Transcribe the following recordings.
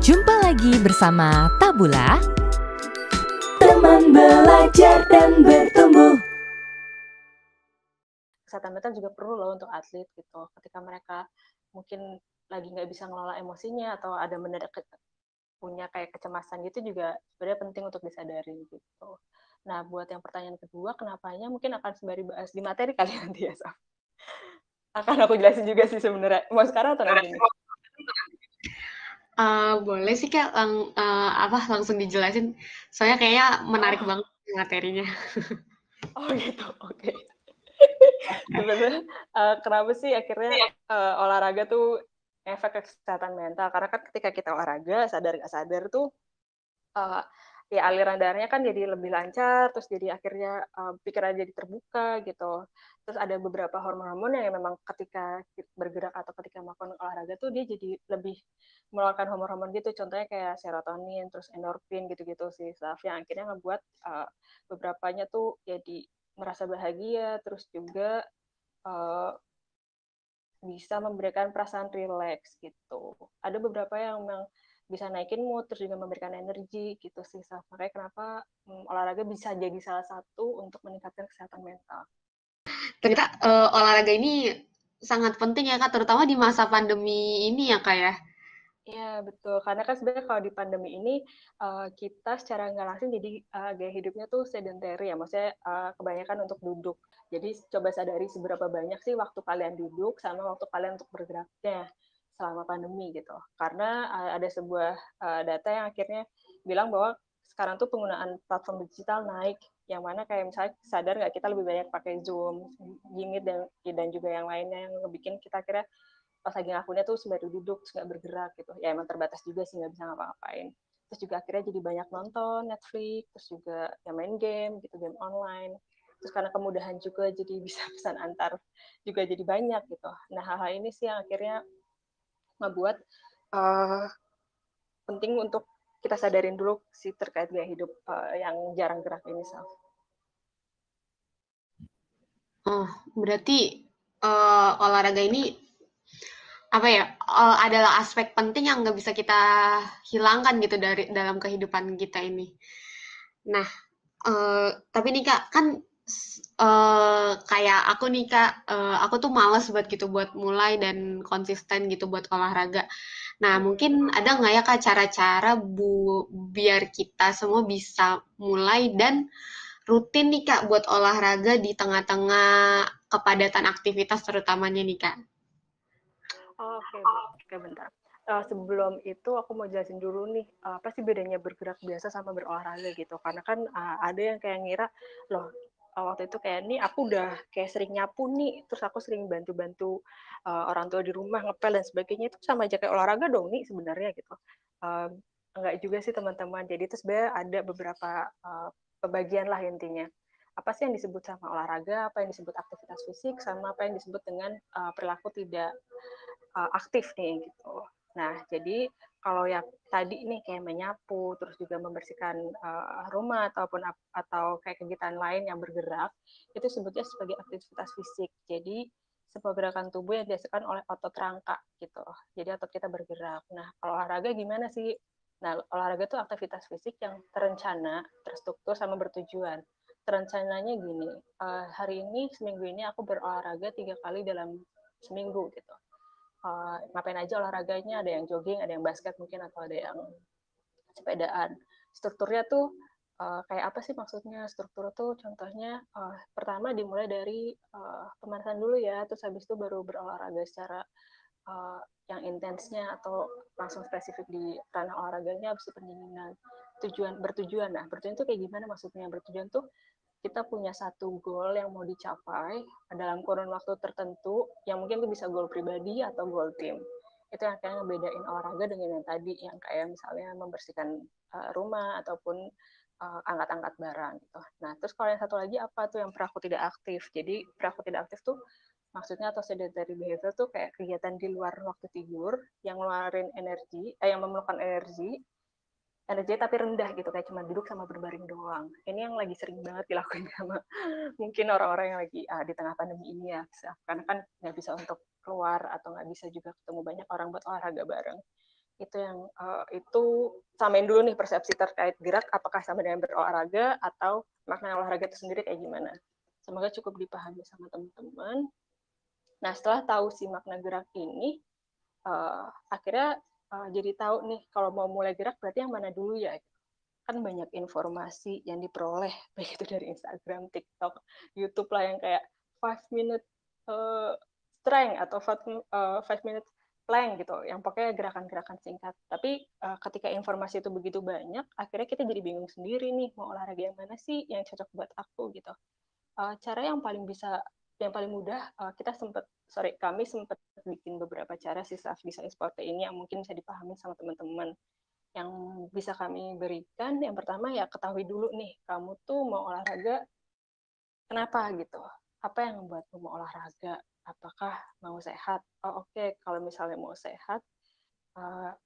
Jumpa lagi bersama Tabula, teman belajar dan bertumbuh. Kesehatan mental juga perlu loh untuk atlet gitu. Ketika mereka mungkin lagi nggak bisa ngelola emosinya atau ada mendadak punya kayak kecemasan gitu juga sebenarnya penting untuk disadarin gitu. Nah, buat yang pertanyaan kedua, kenapanya mungkin akan sembari bahas di materi kali nanti ya, Saf. Akan aku jelasin juga sih sebenarnya. Mau sekarang atau nanti? Boleh sih Kak, langsung dijelasin. Soalnya kayaknya menarik banget materinya. Oh gitu, oke. Sebenarnya kenapa sih akhirnya olahraga tuh efek kesehatan mental? Karena kan ketika kita olahraga, sadar nggak sadar tuh ya aliran darahnya kan jadi lebih lancar, terus jadi akhirnya pikiran jadi terbuka gitu. Terus ada beberapa hormon-hormon yang memang ketika bergerak atau ketika melakukan olahraga tuh dia jadi lebih mengeluarkan hormon-hormon gitu. Contohnya kayak serotonin, terus endorfin gitu-gitu sih, Saf, yang akhirnya ngebuat beberapanya tuh jadi merasa bahagia, terus juga bisa memberikan perasaan rileks gitu. Ada beberapa yang memang bisa naikin mood, terus juga memberikan energi gitu sih. Makanya kenapa olahraga bisa jadi salah satu untuk meningkatkan kesehatan mental. Ternyata olahraga ini sangat penting ya Kak, terutama di masa pandemi ini ya Kak ya. Iya, betul. Karena kan sebenarnya kalau di pandemi ini kita secara nggak langsung jadi gaya hidupnya tuh sedentary ya, maksudnya kebanyakan untuk duduk. Jadi coba sadari seberapa banyak sih waktu kalian duduk sama waktu kalian untuk bergeraknya selama pandemi gitu. Karena ada sebuah data yang akhirnya bilang bahwa sekarang tuh penggunaan platform digital naik, yang mana kayak misalnya sadar nggak kita lebih banyak pakai Zoom, Jimit, dan juga yang lainnya yang ngebikin kita kira pas lagi ngakunya tuh sembari duduk, terus nggak bergerak gitu. Ya emang terbatas juga sih, nggak bisa ngapa-ngapain. Terus juga akhirnya jadi banyak nonton Netflix, terus juga ya main game gitu, game online. Terus karena kemudahan juga jadi bisa pesan antar juga jadi banyak gitu. Nah, hal-hal ini sih yang akhirnya ngebuat penting untuk kita sadarin dulu sih terkait gaya hidup yang jarang gerak ini, Sal. Oh, berarti olahraga ini adalah aspek penting yang nggak bisa kita hilangkan gitu dari dalam kehidupan kita ini. Nah, tapi nih Kak, kan kayak aku nih Kak, aku tuh males buat mulai dan konsisten gitu buat olahraga. Nah, mungkin ada nggak ya Kak cara-cara biar kita semua bisa mulai dan rutin nih Kak buat olahraga di tengah-tengah kepadatan aktivitas terutamanya nih Kak? Oke, bentar. Sebelum itu aku mau jelasin dulu nih, apa sih bedanya bergerak biasa sama berolahraga gitu. Karena kan ada yang kayak ngira, loh waktu itu kayak nih aku udah kayak sering nyapu nih, terus aku sering bantu-bantu orang tua di rumah ngepel dan sebagainya, itu sama aja kayak olahraga dong nih sebenarnya gitu. Enggak juga sih teman-teman. Jadi itu sebenarnya ada beberapa pembagian lah intinya. Apa sih yang disebut sama olahraga, apa yang disebut aktivitas fisik, sama apa yang disebut dengan perilaku tidak aktif nih gitu. Nah, jadi kalau yang tadi nih kayak menyapu, terus juga membersihkan rumah atau kayak kegiatan lain yang bergerak, itu sebutnya sebagai aktivitas fisik. Jadi sebuah gerakan tubuh yang dihasilkan oleh otot rangka gitu. Jadi otot kita bergerak. Nah, kalau olahraga gimana sih? Nah, olahraga itu aktivitas fisik yang terencana, terstruktur, sama bertujuan. Terencananya gini, hari ini, seminggu ini aku berolahraga 3 kali dalam seminggu gitu. Ngapain aja olahraganya, ada yang jogging, ada yang basket mungkin, atau ada yang sepedaan. Strukturnya tuh kayak apa sih maksudnya? Struktur tuh contohnya pertama dimulai dari pemanasan dulu ya, terus habis itu baru berolahraga secara yang intensnya atau langsung spesifik di ranah olahraganya, habis itu pendinginan. Bertujuan. Nah, bertujuan tuh kayak gimana maksudnya? Bertujuan tuh kita punya satu goal yang mau dicapai dalam kurun waktu tertentu, yang mungkin itu bisa goal pribadi atau goal tim. Itu yang kayak ngebedain olahraga dengan yang tadi, yang kayak misalnya membersihkan rumah ataupun angkat-angkat barang gitu. Nah, terus kalau yang satu lagi apa tuh yang perilaku tidak aktif. Jadi perilaku tidak aktif tuh maksudnya atau sedentary behavior tuh kayak kegiatan di luar waktu tidur yang ngeluarin energi, yang memerlukan energi tapi rendah gitu, kayak cuma duduk sama berbaring doang. Ini yang lagi sering banget dilakuin sama mungkin orang-orang yang lagi di tengah pandemi ini ya, karena kan nggak bisa untuk keluar atau nggak bisa juga ketemu banyak orang buat olahraga bareng. Itu yang itu samain dulu nih persepsi terkait gerak, apakah sama dengan berolahraga atau makna olahraga itu sendiri kayak gimana. Semoga cukup dipahami sama teman-teman. Nah, setelah tahu si makna gerak ini, akhirnya jadi tahu nih kalau mau mulai gerak berarti yang mana dulu ya. Kan banyak informasi yang diperoleh baik itu dari Instagram, TikTok, YouTube lah yang kayak 5 minute strength atau 5 minute plank gitu, yang pokoknya gerakan-gerakan singkat. Tapi ketika informasi itu begitu banyak, akhirnya kita jadi bingung sendiri nih mau olahraga yang mana sih yang cocok buat aku gitu. Cara yang paling mudah, kami sempat bikin beberapa cara sih self design seperti ini yang mungkin bisa dipahami sama teman-teman. Yang bisa kami berikan, yang pertama ya ketahui dulu nih, kamu tuh mau olahraga kenapa gitu. Apa yang membuatmu mau olahraga? Apakah mau sehat? Oh oke, kalau misalnya mau sehat,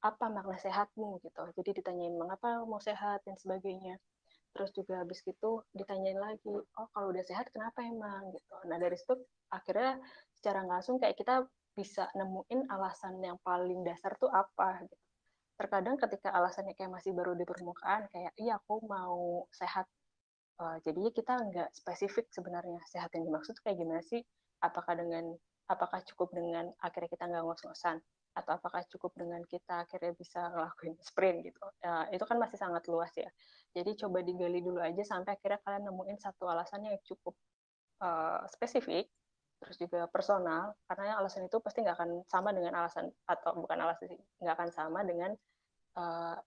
apa makna sehatmu gitu. Jadi ditanyain mengapa mau sehat dan sebagainya. Terus juga habis gitu ditanyain lagi, oh kalau udah sehat kenapa emang gitu. Nah dari situ akhirnya secara nggak langsung kayak kita bisa nemuin alasan yang paling dasar tuh apa gitu. Terkadang ketika alasannya kayak masih baru di permukaan, kayak iya aku mau sehat. Jadinya kita nggak spesifik sebenarnya sehat yang dimaksud kayak gimana sih? Apakah cukup dengan akhirnya kita nggak ngos-ngosan, atau apakah cukup dengan kita akhirnya bisa ngelakuin sprint gitu? Itu kan masih sangat luas ya. Jadi coba digali dulu aja sampai akhirnya kalian nemuin satu alasan yang cukup spesifik, terus juga personal, karena alasan itu pasti nggak akan sama dengan alasan, atau bukan alasan sih, nggak akan sama dengan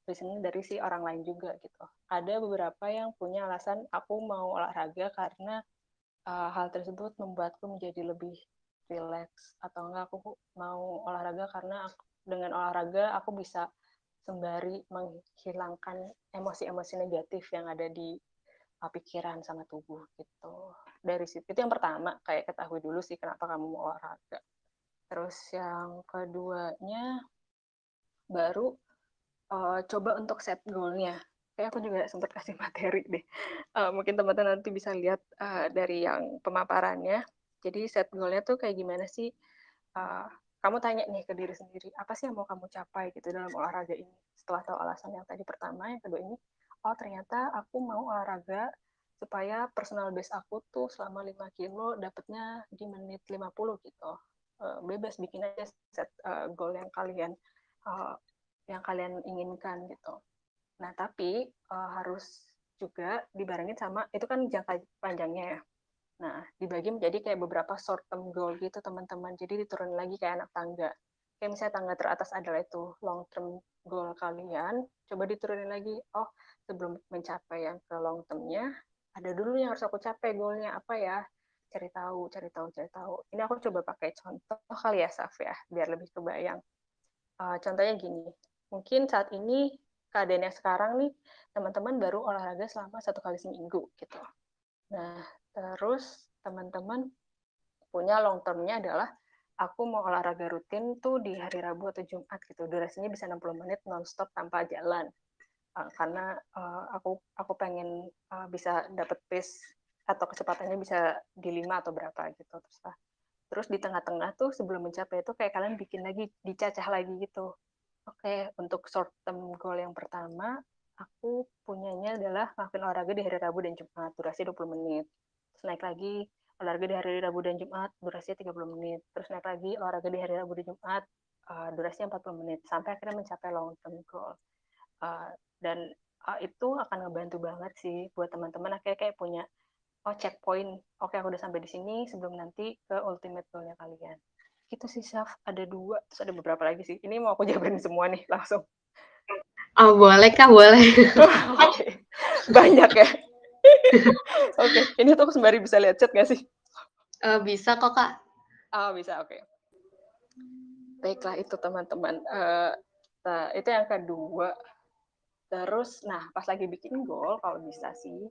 reasoning dari si orang lain juga gitu. Ada beberapa yang punya alasan aku mau olahraga karena hal tersebut membuatku menjadi lebih rileks, atau enggak aku mau olahraga karena dengan olahraga aku bisa sembari menghilangkan emosi-emosi negatif yang ada di pikiran sama tubuh gitu. Dari situ itu yang pertama, kayak ketahui dulu sih kenapa kamu mau olahraga. Terus yang keduanya baru coba untuk set goal-nya. Kayak aku juga sempat kasih materi deh. Mungkin teman-teman nanti bisa lihat dari yang pemaparannya. Jadi set goal-nya tuh kayak gimana sih? Uh, Kamu tanya nih ke diri sendiri, apa sih yang mau kamu capai gitu dalam olahraga ini? Setelah tahu alasan yang tadi pertama, yang kedua ini, oh ternyata aku mau olahraga supaya personal best aku tuh selama 5 kilo dapatnya di menit 50 gitu. Bebas bikin aja set goal uh, yang kalian inginkan gitu. Nah, tapi harus juga dibarengin sama, itu kan jangka panjangnya ya. Nah, dibagi menjadi kayak beberapa short term goal gitu teman-teman. Jadi diturunin lagi kayak anak tangga. Kayak misalnya tangga teratas adalah itu long term goal kalian, coba diturunin lagi. Oh, sebelum mencapai yang ke long termnya, ada dulu yang harus aku capai goalnya apa ya? Cari tahu, cari tahu, cari tahu. Ini aku coba pakai contoh kali ya, Saf ya, biar lebih kebayang. Contohnya gini, mungkin saat ini keadaan yang sekarang nih, teman-teman baru olahraga selama 1 kali seminggu gitu. Nah, terus teman-teman punya long term-nya adalah aku mau olahraga rutin tuh di hari Rabu atau Jumat gitu. Durasinya bisa 60 menit non-stop tanpa jalan. Karena aku pengen bisa dapet pace atau kecepatannya bisa di 5 atau berapa gitu. Terus di tengah-tengah tuh sebelum mencapai itu kayak kalian bikin lagi, dicacah lagi gitu. Oke, untuk short term goal yang pertama, aku punyanya adalah ngelakuin olahraga di hari Rabu dan Jumat, durasi 20 menit. Terus naik lagi, olahraga di hari Rabu dan Jumat, durasinya 30 menit. Terus naik lagi, olahraga di hari Rabu dan Jumat, durasinya 40 menit. Sampai akhirnya mencapai long term goal. Dan itu akan ngebantu banget sih buat teman-teman akhirnya kayak punya, oh checkpoint, oke aku udah sampai di sini sebelum nanti ke ultimate goal-nya kalian. Gitu sih, Syaf. Ada 2, terus ada beberapa lagi sih. Ini mau aku jabarin semua nih, langsung. Oh, boleh Kak, boleh. Oke. Banyak ya? Oke, ini tuh aku sembari bisa lihat chat nggak sih? Bisa kok Kak. Bisa, oke. Baiklah, itu teman-teman. Nah, itu yang kedua. Terus, nah pas lagi bikin goal, kalau bisa sih,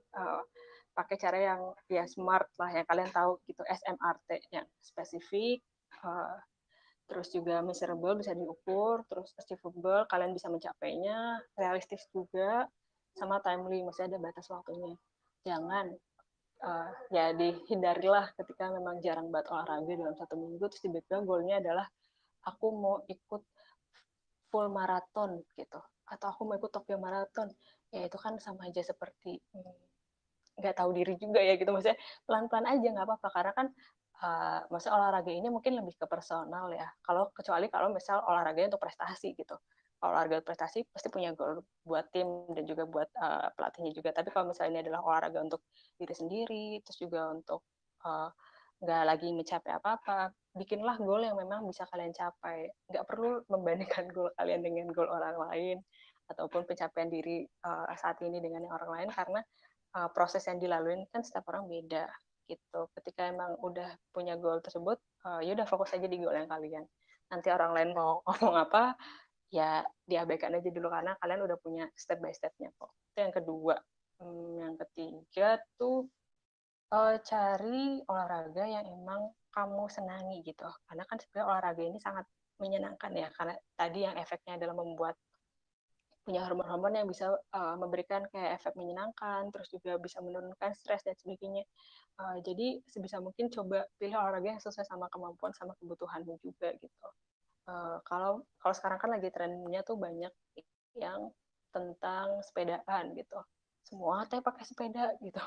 pakai cara yang ya smart lah, yang kalian tahu gitu, SMRT, yang spesifik, terus juga measurable, bisa diukur, terus achievable, kalian bisa mencapainya, realistis juga, sama timely, masih ada batas waktunya. Jangan, ya dihindarilah ketika memang jarang banget olahraga dalam 1 minggu, terus tiba-tiba goalnya adalah aku mau ikut full maraton gitu, atau aku mau ikut Tokyo Marathon, ya itu kan sama aja seperti nggak tahu diri juga ya gitu, maksudnya pelan-pelan aja nggak apa-apa, karena kan maksudnya olahraga ini mungkin lebih ke personal ya, kecuali kalau misal olahraganya untuk prestasi gitu. Kalau olahraga prestasi pasti punya goal buat tim dan juga buat pelatihnya juga, tapi kalau misalnya ini adalah olahraga untuk diri sendiri, terus juga untuk nggak lagi mencapai apa-apa, bikinlah goal yang memang bisa kalian capai, nggak perlu membandingkan goal kalian dengan goal orang lain ataupun pencapaian diri saat ini dengan yang orang lain, karena proses yang dilalui kan setiap orang beda gitu. Ketika emang udah punya goal tersebut, ya udah fokus aja di goal yang kalian. Nanti orang lain mau ngomong apa, ya diabaikan aja dulu karena kalian udah punya step by step-nya kok. Itu yang kedua. Yang ketiga tuh cari olahraga yang emang kamu senangi gitu. Karena kan sebenarnya olahraga ini sangat menyenangkan ya, karena tadi yang efeknya adalah membuat punya hormon-hormon yang bisa memberikan kayak efek menyenangkan, terus juga bisa menurunkan stres dan sebagainya. Jadi sebisa mungkin coba pilih olahraga yang sesuai sama kemampuan sama kebutuhanmu juga gitu. Kalau sekarang kan lagi trennya tuh banyak yang tentang sepedaan gitu. Semua teh pakai sepeda gitu.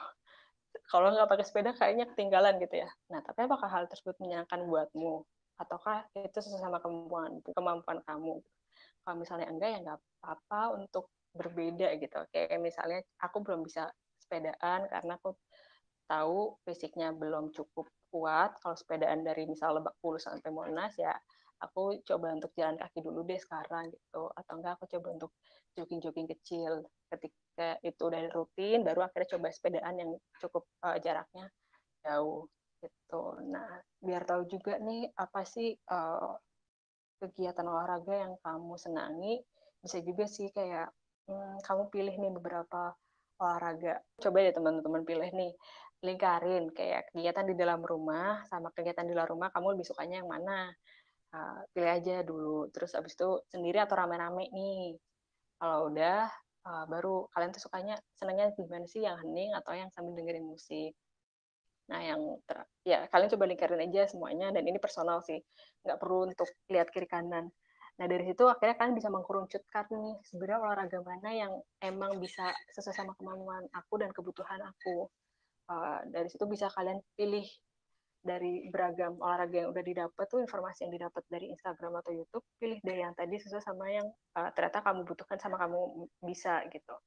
Kalau nggak pakai sepeda kayaknya ketinggalan gitu ya. Nah, tapi apakah hal tersebut menyenangkan buatmu? Ataukah itu sesuai sama kemampuan kamu? Kalau misalnya enggak, ya nggak apa-apa untuk berbeda gitu. Kayak misalnya aku belum bisa sepedaan karena aku tahu fisiknya belum cukup kuat. Kalau sepedaan dari misal Lebak Bulus sampai Monas, ya aku coba untuk jalan kaki dulu deh sekarang gitu. Atau enggak aku coba untuk jogging-jogging kecil. Ketika itu udah rutin, baru akhirnya coba sepedaan yang cukup jaraknya jauh gitu. Nah, biar tahu juga nih apa sih kegiatan olahraga yang kamu senangi, bisa juga sih kayak kamu pilih nih beberapa olahraga. Coba ya teman-teman pilih nih, lingkarin kayak kegiatan di dalam rumah sama kegiatan di luar rumah, kamu lebih sukanya yang mana? Pilih aja dulu. Terus abis itu sendiri atau rame-rame nih. Kalau udah, baru kalian tuh senangnya gimana sih, yang hening atau yang sambil dengerin musik. Nah, ya kalian coba lingkarin aja semuanya, dan ini personal sih, nggak perlu untuk lihat kiri kanan. Nah, dari situ akhirnya kalian bisa mengkerucutkan nih, sebenarnya olahraga mana yang emang bisa sesuai sama kemampuan aku dan kebutuhan aku. Dari situ bisa kalian pilih dari beragam olahraga yang udah didapat tuh, informasi yang didapat dari Instagram atau YouTube, pilih deh yang tadi sesuai sama yang ternyata kamu butuhkan sama kamu bisa gitu.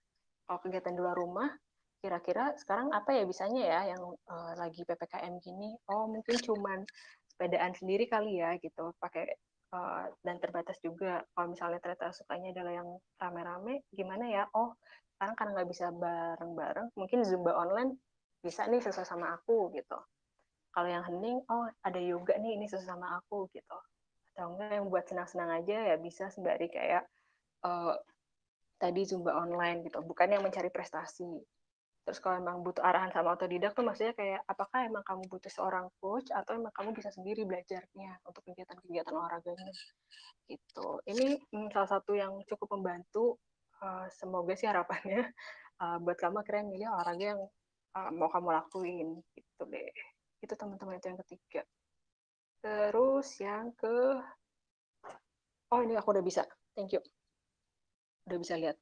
Kalau kegiatan di luar rumah, kira-kira sekarang apa ya bisanya ya yang lagi PPKM gini? Oh, mungkin cuman sepedaan sendiri kali ya gitu, pakai dan terbatas juga. Kalau misalnya ternyata sukanya adalah yang rame-rame, gimana ya? Oh, sekarang karena nggak bisa bareng-bareng, mungkin Zumba online bisa nih sesuai sama aku gitu. Kalau yang hening, oh ada yoga nih, ini sesuai sama aku gitu. Atau enggak yang buat senang-senang aja, ya bisa sembari kayak uh, tadi Zumba online gitu, bukan yang mencari prestasi. Terus kalau emang butuh arahan sama otodidak tuh maksudnya kayak apakah emang kamu butuh seorang coach atau emang kamu bisa sendiri belajarnya untuk kegiatan-kegiatan olahraganya gitu. Ini salah satu yang cukup membantu, semoga sih harapannya buat kamu akhirnya milih olahraga yang mau kamu lakuin gitu deh. Itu teman-teman, itu yang ketiga. Terus yang oh ini aku udah bisa, thank you, udah bisa lihat.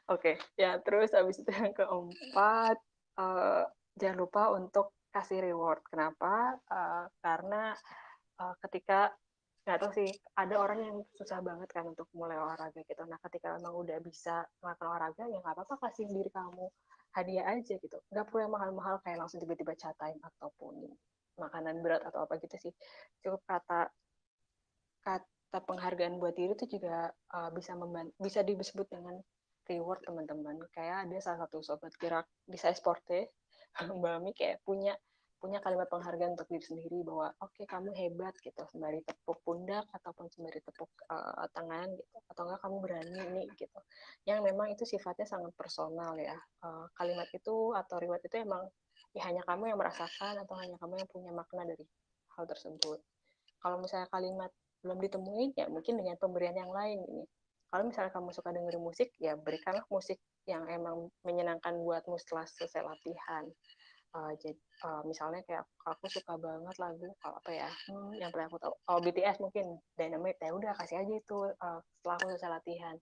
Oke, ya terus abis itu yang keempat, jangan lupa untuk kasih reward. Kenapa? Karena ketika, nggak tahu sih, ada orang yang susah banget kan untuk mulai olahraga gitu. Nah, ketika memang udah bisa melakukan olahraga, ya nggak apa-apa, kasih diri kamu hadiah aja gitu. Nggak perlu yang mahal-mahal kayak langsung tiba-tiba chat time ataupun makanan berat atau apa gitu sih. Cukup kata penghargaan buat diri itu juga bisa disebut dengan reward teman-teman. Kayak ada salah satu sobat gerak di saya Sporte, Mbak Mi, kayak punya kalimat penghargaan untuk diri sendiri bahwa oke, kamu hebat gitu, sembari tepuk pundak ataupun sembari tepuk tangan gitu, atau enggak kamu berani nih gitu. Yang memang itu sifatnya sangat personal ya. Kalimat itu atau reward itu emang ya hanya kamu yang merasakan atau hanya kamu yang punya makna dari hal tersebut. Kalau misalnya kalimat belum ditemuin, ya mungkin dengan pemberian yang lain ini. Kalau misalnya kamu suka dengerin musik, ya berikanlah musik yang emang menyenangkan buatmu setelah selesai latihan. Jadi misalnya kayak aku suka banget lagu apa ya, yang pernah aku tahu, BTS mungkin Dynamite, ya udah kasih aja itu setelah aku selesai latihan.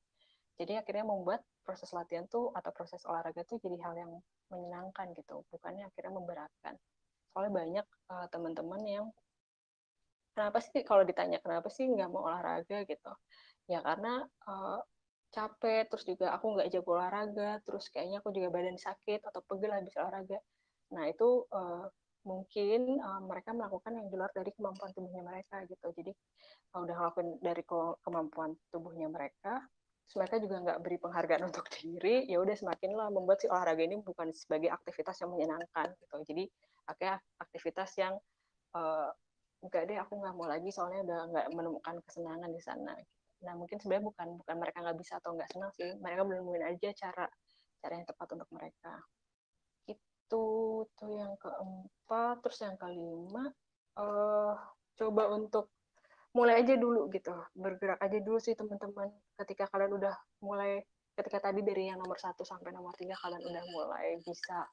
Jadi akhirnya membuat proses latihan tuh atau proses olahraga tuh jadi hal yang menyenangkan gitu, bukannya akhirnya memberatkan. Soalnya banyak teman-teman yang kenapa sih kalau ditanya kenapa sih nggak mau olahraga gitu, ya karena capek, terus juga aku nggak jago olahraga, terus kayaknya aku juga badan sakit atau pegel habis olahraga. Nah itu mungkin mereka melakukan yang di luar dari kemampuan tubuhnya mereka gitu. Jadi udah ngelakuin dari kemampuan tubuhnya mereka, terus mereka juga nggak beri penghargaan untuk diri, ya udah semakinlah membuat si olahraga ini bukan sebagai aktivitas yang menyenangkan gitu. Jadi akhirnya aktivitas yang enggak deh, aku nggak mau lagi soalnya udah nggak menemukan kesenangan di sana. Nah mungkin sebenarnya bukan mereka nggak bisa atau nggak senang sih, mereka belum nemuin aja cara yang tepat untuk mereka. Itu tuh yang keempat. Terus yang kelima, coba untuk mulai aja dulu gitu, bergerak aja dulu sih teman-teman. Ketika kalian udah mulai, ketika tadi dari yang nomor 1 sampai nomor 3 kalian udah mulai bisa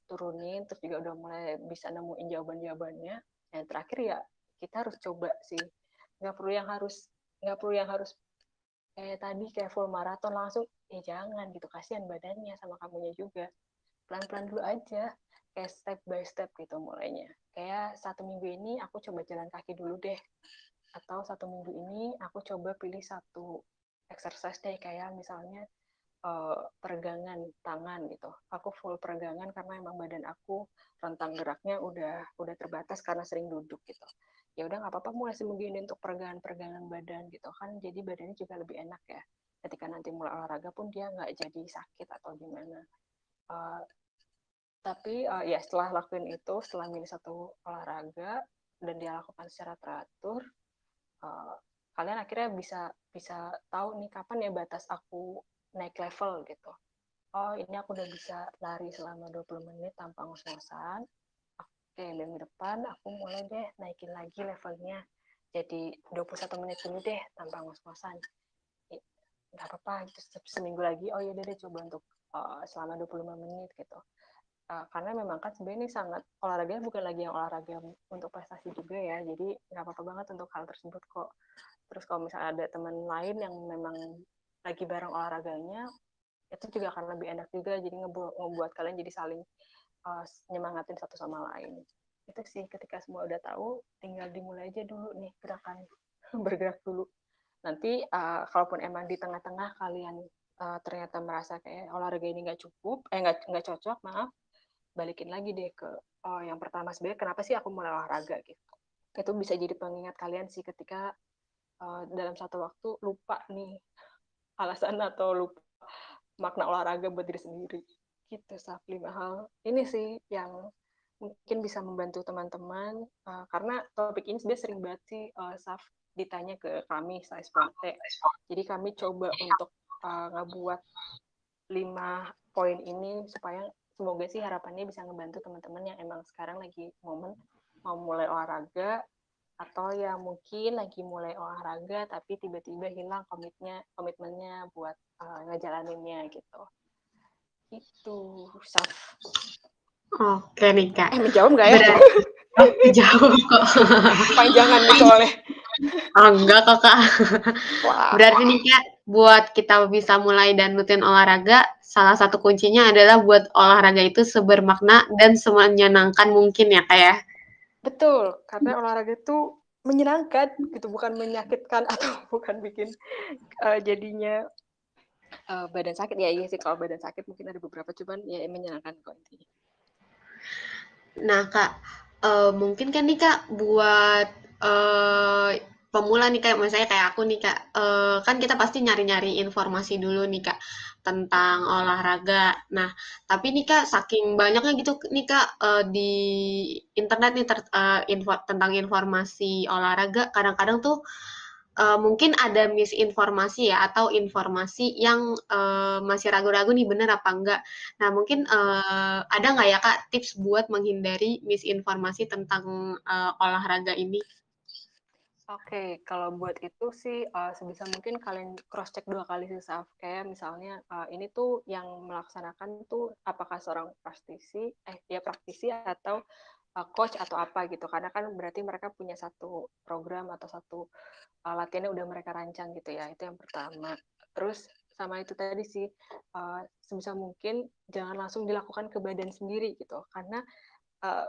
turunin, terus juga udah mulai bisa nemuin jawaban-jawabannya, yang terakhir ya kita harus coba sih. Nggak perlu yang harus kayak tadi kayak full maraton langsung, jangan gitu, kasihan badannya sama kamunya juga. Pelan-pelan dulu aja, kayak step by step gitu mulainya. Kayak 1 minggu ini aku coba jalan kaki dulu deh, atau 1 minggu ini aku coba pilih satu exercise deh, kayak misalnya peregangan tangan gitu. Aku full peregangan karena emang badan aku rentang geraknya udah terbatas karena sering duduk gitu. Ya udah nggak apa-apa mulai seminggu ini untuk peregangan badan gitu kan, jadi badannya juga lebih enak ya. Ketika nanti mulai olahraga pun dia nggak jadi sakit atau gimana. Tapi ya setelah lakuin itu, setelah milih satu olahraga dan dia lakukan secara teratur, kalian akhirnya bisa tahu nih kapan ya batas aku naik level gitu. Oh ini aku udah bisa lari selama 20 menit tanpa ngos-ngosan. Oke, minggu depan aku mulai deh naikin lagi levelnya. Jadi 21 menit dulu deh tanpa ngos-ngosan. Nggak apa-apa, gitu. Seminggu lagi, oh iya deh coba untuk selama 25 menit gitu. Karena memang kan sebenarnya ini sangat, olahraganya bukan lagi yang olahraga untuk prestasi juga ya, jadi nggak apa-apa banget untuk hal tersebut kok. Terus kalau misalnya ada teman lain yang memang lagi bareng olahraganya, itu juga akan lebih enak juga, jadi ngebuat kalian jadi saling nyemangatin satu sama lain. Itu sih, ketika semua udah tahu, tinggal dimulai aja dulu nih gerakan bergerak dulu. Nanti kalaupun emang di tengah-tengah kalian ternyata merasa kayak olahraga ini nggak cukup, nggak cocok, maaf, balikin lagi deh ke yang pertama, sebenarnya kenapa sih aku mulai olahraga gitu. Itu bisa jadi pengingat kalian sih ketika dalam satu waktu lupa nih alasan atau lupa makna olahraga buat diri sendiri. Gitu, Saf, 5 hal. Ini sih yang mungkin bisa membantu teman-teman, karena topik ini sebenarnya sering banget sih, Saf, ditanya ke kami, saya Sporte. Jadi kami coba untuk ngebuat 5 poin ini supaya semoga sih harapannya bisa ngebantu teman-teman yang emang sekarang lagi momen mau mulai olahraga, atau ya mungkin lagi mulai olahraga tapi tiba-tiba hilang komitmennya buat ngejalaninnya gitu. Itu, Saf. Oke nih Kak. Menjawab nggak ya? Jawab kok. Panjangan nih soalnya. Enggak kok Kak. Berarti nih Kak, buat kita bisa mulai dan rutin olahraga, salah satu kuncinya adalah buat olahraga itu sebermakna dan semenyenangkan mungkin ya Kak ya. Betul, karena olahraga itu menyenangkan gitu, bukan menyakitkan atau bukan bikin jadinya badan sakit. Ya iya sih, kalau badan sakit mungkin ada beberapa, cuman ya menyenangkan kok intinya. Nah Kak, mungkin kan nih Kak buat pemula nih Kak, misalnya kayak aku nih Kak, kan kita pasti nyari-nyari informasi dulu nih Kak tentang olahraga. Nah, tapi nih Kak saking banyaknya gitu nih Kak di internet nih tentang informasi olahraga, kadang-kadang tuh mungkin ada misinformasi ya atau informasi yang masih ragu-ragu nih bener apa enggak. Nah mungkin ada nggak ya Kak tips buat menghindari misinformasi tentang olahraga ini? Oke, kalau buat itu sih sebisa mungkin kalian cross check 2 kali sih Saf. Kayak misalnya ini tuh yang melaksanakan tuh apakah seorang praktisi atau coach atau apa gitu. Karena kan berarti mereka punya satu program atau satu latihannya udah mereka rancang gitu ya. Itu yang pertama. Terus sama itu tadi sih sebisa mungkin jangan langsung dilakukan ke badan sendiri gitu. Karena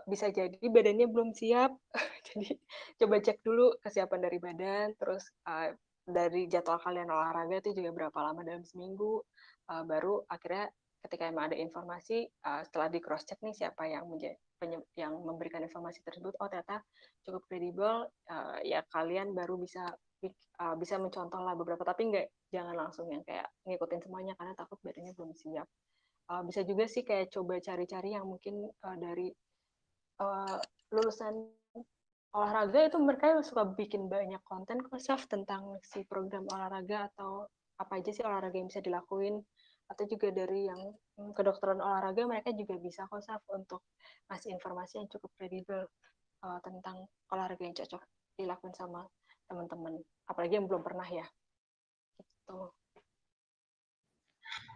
bisa jadi badannya belum siap, jadi coba cek dulu kesiapan dari badan, terus dari jadwal kalian olahraga itu juga berapa lama dalam seminggu, baru akhirnya ketika emang ada informasi setelah di cross check nih siapa yang memberikan informasi tersebut, oh ternyata cukup kredibel, ya kalian baru bisa mencontoh lah beberapa, tapi jangan langsung yang kayak ngikutin semuanya karena takut badannya belum siap. Bisa juga sih kayak coba cari-cari yang mungkin dari lulusan olahraga itu mereka suka bikin banyak konten kok Saf tentang si program olahraga atau apa aja sih olahraga yang bisa dilakuin, atau juga dari yang kedokteran olahraga mereka juga bisa kok Saf untuk ngasih informasi yang cukup kredibel tentang olahraga yang cocok dilakuin sama teman-teman, apalagi yang belum pernah ya gitu.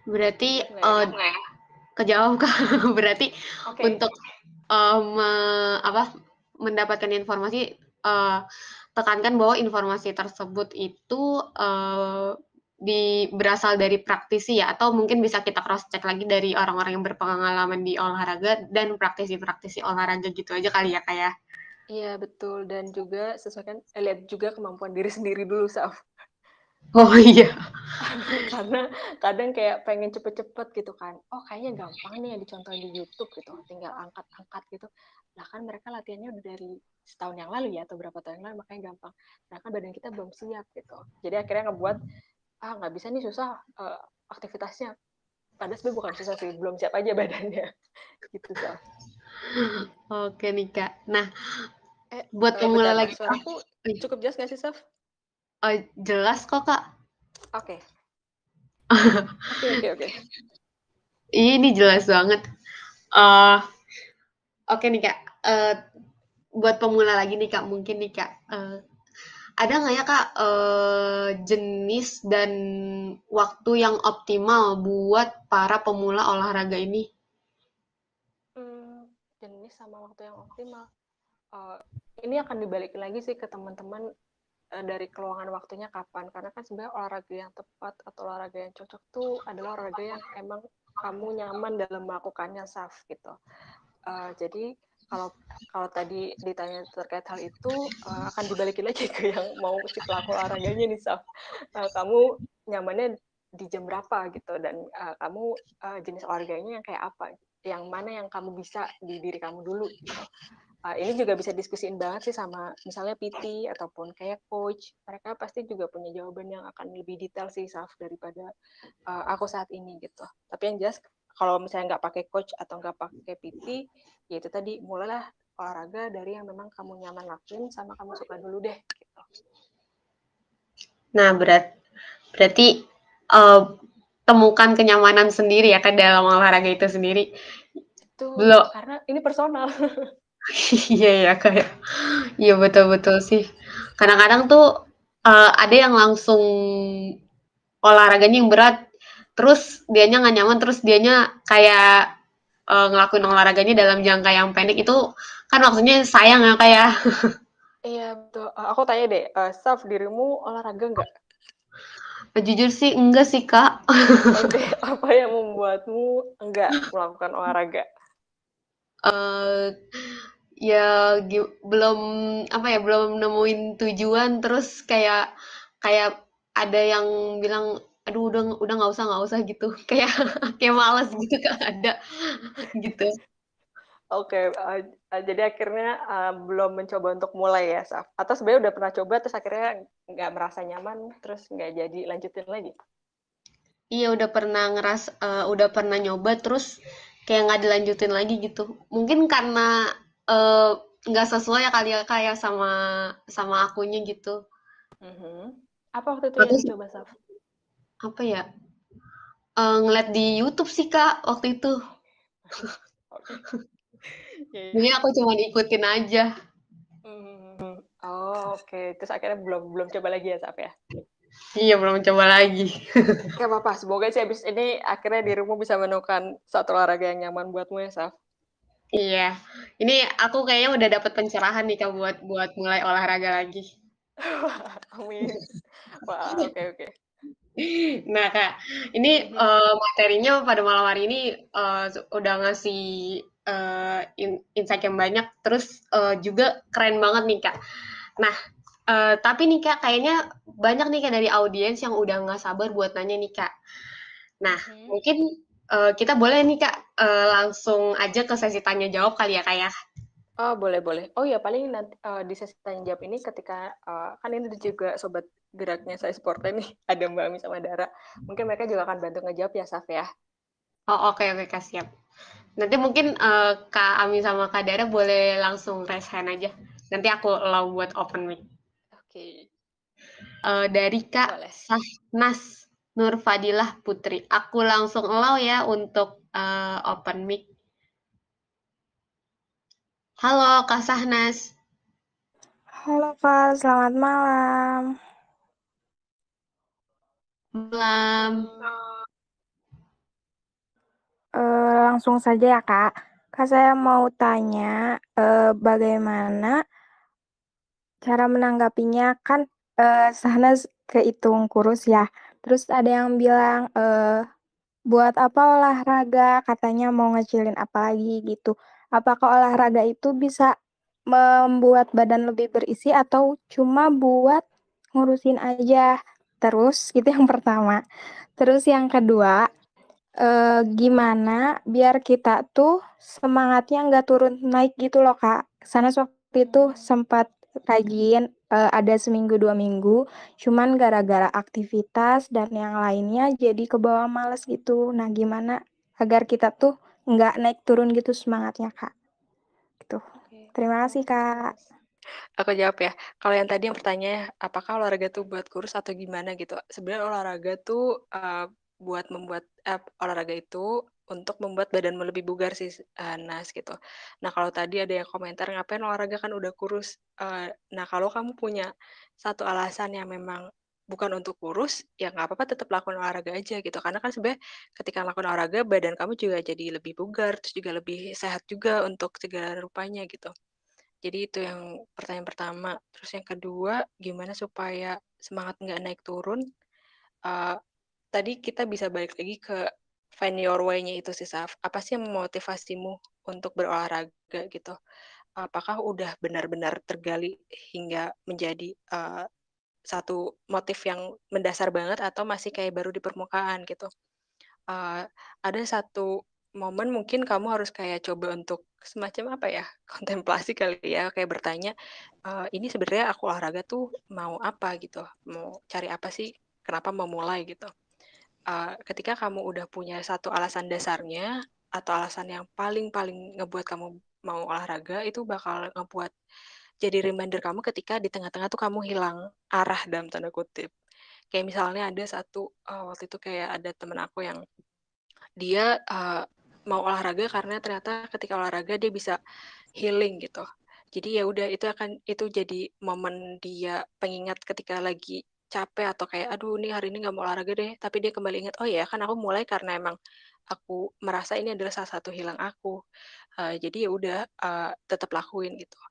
Berarti kejawab Kak. Berarti untuk mendapatkan informasi, tekankan bahwa informasi tersebut itu berasal dari praktisi ya, atau mungkin bisa kita cross check lagi dari orang-orang yang berpengalaman di olahraga dan praktisi-praktisi olahraga gitu aja kali ya Kak ya. Iya betul, dan juga sesuaikan lihat juga kemampuan diri sendiri dulu Saf. Oh iya. Karena kadang kayak pengen cepet-cepet gitu kan, oh kayaknya gampang nih yang dicontohin di YouTube gitu, tinggal angkat-angkat gitu. Nah kan mereka latihannya udah dari setahun yang lalu ya, atau berapa tahun yang lalu, makanya gampang. Nah kan badan kita belum siap gitu. Jadi akhirnya ngebuat, nggak bisa nih, susah aktivitasnya. Padahal sebenarnya bukan susah sih, belum siap aja badannya. Gitu, Sal. Oke nih Kak. Nah, buat pemula lagi. Suaraku cukup jelas nggak sih, Saf? Jelas kok Kak. Oke. Oke. Ini jelas banget. Oke nih Kak, buat pemula lagi nih Kak, mungkin nih Kak, ada nggak ya Kak jenis dan waktu yang optimal buat para pemula olahraga ini? Jenis sama waktu yang optimal. Ini akan dibalik lagi sih ke teman-teman dari keluangan waktunya kapan, karena kan sebenarnya olahraga yang tepat atau olahraga yang cocok tuh adalah olahraga yang emang kamu nyaman dalam melakukannya, Saf, gitu. Jadi kalau tadi ditanya terkait hal itu akan dibalikin lagi ke yang mau si pelaku olahraganya nih, Saf. Kamu nyamannya di jam berapa gitu, dan kamu jenis olahraganya yang kayak apa, yang mana yang kamu bisa di diri kamu dulu gitu. Ini juga bisa diskusiin banget sih sama misalnya PT ataupun kayak coach. Mereka pasti juga punya jawaban yang akan lebih detail sih, Saf, daripada aku saat ini gitu. Tapi yang jelas kalau misalnya nggak pakai coach atau nggak pakai PT, ya itu tadi, mulailah olahraga dari yang memang kamu nyaman lakuin sama kamu suka dulu deh gitu. Nah, berarti temukan kenyamanan sendiri ya kan dalam olahraga itu sendiri. Itu belum, karena ini personal. iya ya kayak, iya betul sih. Kadang-kadang tuh ada yang langsung olahraganya yang berat, terus dianya nggak nyaman, terus dianya kayak ngelakuin olahraganya dalam jangka yang pendek, itu kan waktunya sayang ya kayak. Iya betul. Aku tanya deh, Saf, dirimu olahraga nggak? Jujur sih enggak sih Kak. Oke, apa yang membuatmu enggak melakukan olahraga? Ya belum belum nemuin tujuan, terus kayak ada yang bilang aduh udah nggak usah gitu. kayak malas gitu Kak, ada gitu. Oke, jadi akhirnya belum mencoba untuk mulai ya, Saf? Atau sebenarnya udah pernah coba terus akhirnya nggak merasa nyaman, terus nggak jadi lanjutin lagi? Iya udah pernah nyoba, terus kayak nggak dilanjutin lagi gitu. Mungkin karena nggak sesuai ya kali ya kayak sama akunya gitu. Apa waktu itu yang Terus dicoba, Saf? apa ya? Ngeliat di YouTube sih Kak waktu itu. Oke. Jadi aku cuma ikutin aja. Oh, oke. Terus akhirnya belum coba lagi ya, Saf ya? Iya, belum coba lagi. Gak apa-apa, semoga sih abis ini akhirnya dirimu bisa menemukan satu olahraga yang nyaman buatmu ya, Saf. Iya. Ini aku kayaknya udah dapet pencerahan nih Kak buat mulai olahraga lagi. Amin. Wah, oke. Nah Kak, ini materinya pada malam hari ini udah ngasih insight yang banyak, terus juga keren banget nih Kak. Nah, tapi nih Kak, kayaknya banyak nih Kak dari audiens yang udah nggak sabar buat nanya nih Kak. Nah, mungkin kita boleh nih Kak langsung aja ke sesi tanya jawab kali ya Kak ya. Oh, boleh. Oh ya, paling nanti di sesi tanya jawab ini ketika kan ini juga sobat geraknya saya sportnya nih, ada Mbak Ami sama Dara. Mungkin mereka juga akan bantu ngejawab ya, Saf ya. Oh oke Kak siap. Nanti mungkin Kak Ami sama Kak Dara boleh langsung raise hand aja. Nanti aku allow buat open mic. Oke. Dari Kak Boleh. Sahnas Nur Fadilah Putri. Aku langsung allow ya untuk open mic. Halo Kak Sahnas. Halo Kak, selamat malam. Malam. Langsung saja ya Kak. Kak saya mau tanya bagaimana cara menanggapinya kan Sahnas kehitung kurus ya. Terus ada yang bilang buat apa olahraga, katanya mau ngecilin apa lagi gitu. Apakah olahraga itu bisa membuat badan lebih berisi atau cuma buat ngurusin aja? Terus itu yang pertama. Terus yang kedua, gimana biar kita tuh semangatnya nggak turun naik gitu loh Kak. Sana waktu itu sempat rajin ada seminggu 2 minggu, cuman gara-gara aktivitas dan yang lainnya jadi kebawa males gitu. Nah gimana agar kita tuh nggak naik turun gitu semangatnya Kak. Gitu. Terima kasih Kak. Aku jawab ya. Kalau yang tadi yang pertanyaan, apakah olahraga tuh buat kurus atau gimana gitu? Sebenarnya olahraga tuh olahraga itu untuk membuat badanmu lebih bugar sih, Nas gitu. Nah kalau tadi ada yang komentar ngapain olahraga kan udah kurus. Nah kalau kamu punya satu alasan yang memang bukan untuk kurus, ya nggak apa-apa tetap lakukan olahraga aja gitu. Karena kan sebenarnya ketika melakukan olahraga badan kamu juga jadi lebih bugar, terus juga lebih sehat juga untuk segala rupanya gitu. Jadi itu yang pertanyaan pertama. Terus yang kedua, gimana supaya semangat nggak naik turun? Tadi kita bisa balik lagi ke find your way-nya itu sih, Saf. Apa sih yang memotivasimu untuk berolahraga gitu? Apakah udah benar-benar tergali hingga menjadi satu motif yang mendasar banget atau masih kayak baru di permukaan gitu? Ada satu momen mungkin kamu harus kayak coba untuk semacam apa ya, kontemplasi kali ya, kayak bertanya, "Ini sebenarnya aku olahraga tuh mau apa?" Gitu, "Mau cari apa sih? Kenapa mau mulai?" Gitu. Ketika kamu udah punya satu alasan dasarnya atau alasan yang paling ngebuat kamu mau olahraga, itu bakal ngebuat jadi reminder kamu ketika di tengah-tengah tuh kamu hilang "arah" dalam tanda kutip. Kayak misalnya ada satu, waktu itu kayak ada temen aku yang dia, mau olahraga karena ternyata ketika olahraga dia bisa healing gitu. Jadi ya udah itu jadi momen dia pengingat ketika lagi capek atau kayak, "Aduh nih hari ini nggak mau olahraga deh," tapi dia kembali ingat, "Oh ya kan aku mulai karena emang aku merasa ini adalah salah satu hilang aku." Jadi ya udah, tetap lakuin gitu.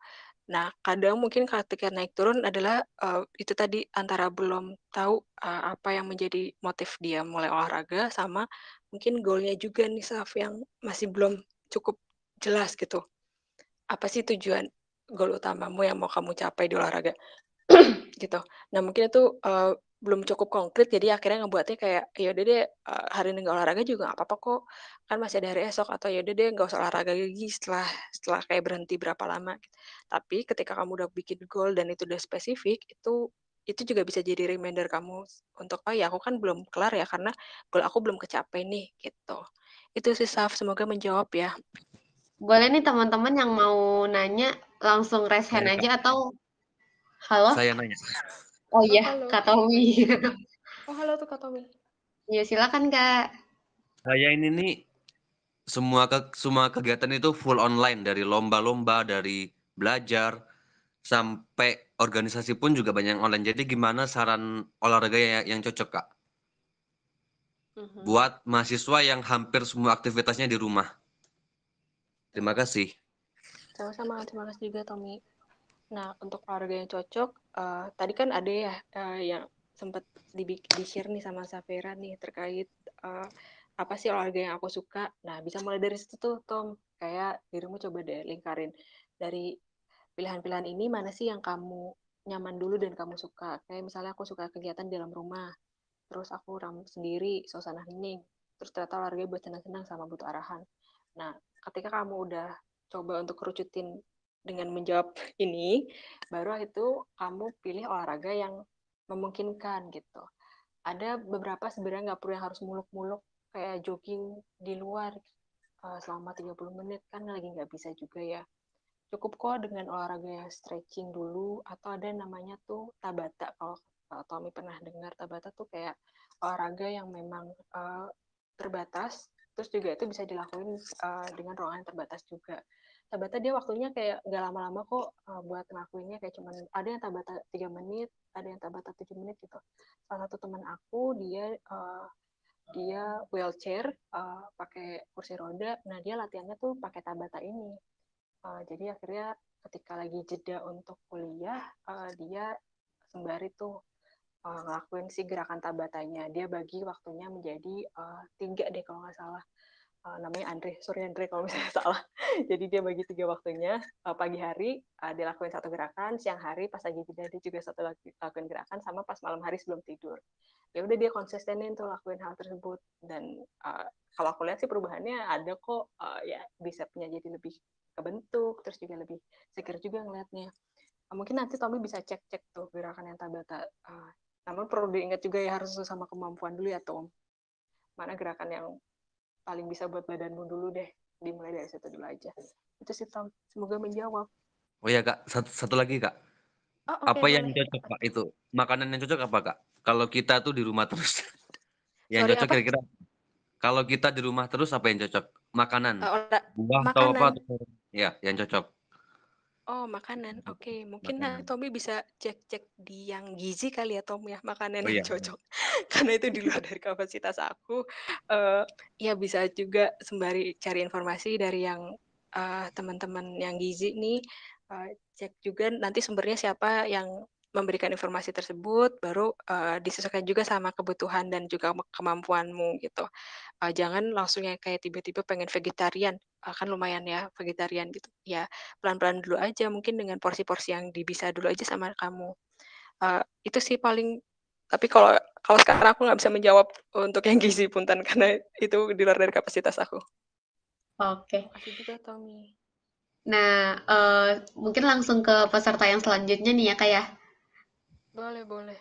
Nah, kadang mungkin ketika naik turun adalah, itu tadi antara belum tahu, apa yang menjadi motif dia mulai olahraga sama mungkin goal-nya juga nih, Saf, yang masih belum cukup jelas gitu. Apa sih tujuan goal utamamu yang mau kamu capai di olahraga? Gitu. Nah, mungkin itu, belum cukup konkret jadi akhirnya ngebuatnya kayak, ya udah deh, hari ini nggak olahraga juga nggak apa-apa kok, kan masih ada hari esok, atau ya udah deh nggak usah olahraga lagi setelah setelah kayak berhenti berapa lama. Tapi ketika kamu udah bikin goal dan itu udah spesifik, itu juga bisa jadi reminder kamu untuk, "Oh ya aku kan belum kelar ya karena goal aku belum kecapai nih," gitu. Itu sih, Saf, semoga menjawab ya. Boleh nih teman-teman yang mau nanya langsung raise hand aja atau halo? Saya nanya. Oh iya, halo. Kak Tommy. Oh, halo tuh Kak Tommy. Ya silakan Kak. Saya ini nih semua kegiatan itu full online, dari lomba-lomba, dari belajar sampai organisasi pun juga banyak yang online. Jadi gimana saran olahraga yang cocok, Kak? Buat mahasiswa yang hampir semua aktivitasnya di rumah. Terima kasih. Sama-sama, terima kasih juga Tommy. Nah, untuk olahraga yang cocok, tadi kan ada ya yang sempat di-share nih sama Safira nih terkait apa sih olahraga yang aku suka. Nah, bisa mulai dari situ tuh, Tom. Kayak dirimu coba deh lingkarin dari pilihan-pilihan ini mana sih yang kamu nyaman dulu dan kamu suka. Kayak misalnya aku suka kegiatan di dalam rumah, terus aku sendiri, suasana hening, terus ternyata olahraga buat senang-senang sama butuh arahan. Nah, ketika kamu udah coba untuk kerucutin dengan menjawab ini, baru itu kamu pilih olahraga yang memungkinkan gitu. Ada beberapa sebenarnya nggak perlu yang harus muluk-muluk kayak jogging di luar selama 30 menit kan lagi nggak bisa juga ya. Cukup kok dengan olahraga stretching dulu atau ada namanya tuh Tabata. Kalau Tommy pernah dengar Tabata tuh kayak olahraga yang memang terbatas, terus juga itu bisa dilakuin dengan ruangan terbatas juga. Tabata dia waktunya kayak nggak lama-lama kok buat ngelakuinnya, kayak cuman ada yang Tabata 3 menit, ada yang Tabata 7 menit gitu. Salah satu teman aku dia wheelchair, pakai kursi roda, nah dia latihannya tuh pakai Tabata ini. Jadi akhirnya ketika lagi jeda untuk kuliah, dia sembari tuh ngelakuin si gerakan Tabatanya. Dia bagi waktunya menjadi 3 deh kalau nggak salah. Namanya Andre, sorry Andre kalau misalnya salah. Jadi dia bagi 3 waktunya. Pagi hari dia lakuin satu gerakan, siang hari pas lagi jeda dia juga satu lakuin gerakan, sama pas malam hari sebelum tidur. Ya udah dia konsistenin tuh lakuin hal tersebut. Dan kalau aku lihat sih perubahannya ada kok, ya bicepnya jadi lebih kebentuk, terus juga lebih seger juga ngelihatnya. Mungkin nanti Tommy bisa cek-cek tuh gerakan yang Tabata. Namun perlu diingat juga ya harus sama kemampuan dulu ya Tom. Mana gerakan yang paling bisa buat badanmu dulu deh. Dimulai dari situ dulu aja. Itu sih Tom. Semoga menjawab. Oh ya, Kak, satu lagi, Kak. Oh, oke, Apa yang boleh. cocok, Pak, itu? Makanan yang cocok apa, Kak? Kalau kita tuh di rumah terus. Yang Sorry, cocok apa? kira-kira kalau kita di rumah terus apa yang cocok? Makanan, buah atau apa? Makanan. Ya, yang cocok. Oh, makanan. Oke, mungkin Makanan. Tommy bisa cek-cek di yang gizi kali ya, Tom ya, makanan Oh yang iya. cocok. Karena itu di luar dari kapasitas aku. Ya bisa juga sembari cari informasi dari yang teman-teman yang gizi nih. Cek juga nanti sumbernya siapa yang memberikan informasi tersebut, baru disesuaikan juga sama kebutuhan dan juga kemampuanmu gitu. Jangan langsung yang kayak tiba-tiba pengen vegetarian, kan lumayan ya vegetarian gitu. Ya pelan-pelan dulu aja mungkin dengan porsi-porsi yang bisa dulu aja sama kamu. Itu sih paling, tapi kalau kalau sekarang aku nggak bisa menjawab untuk yang gizi punten karena itu di luar dari kapasitas aku. Oke. Makasih juga Tommy. Nah, mungkin langsung ke peserta yang selanjutnya nih ya, Kak ya. Boleh.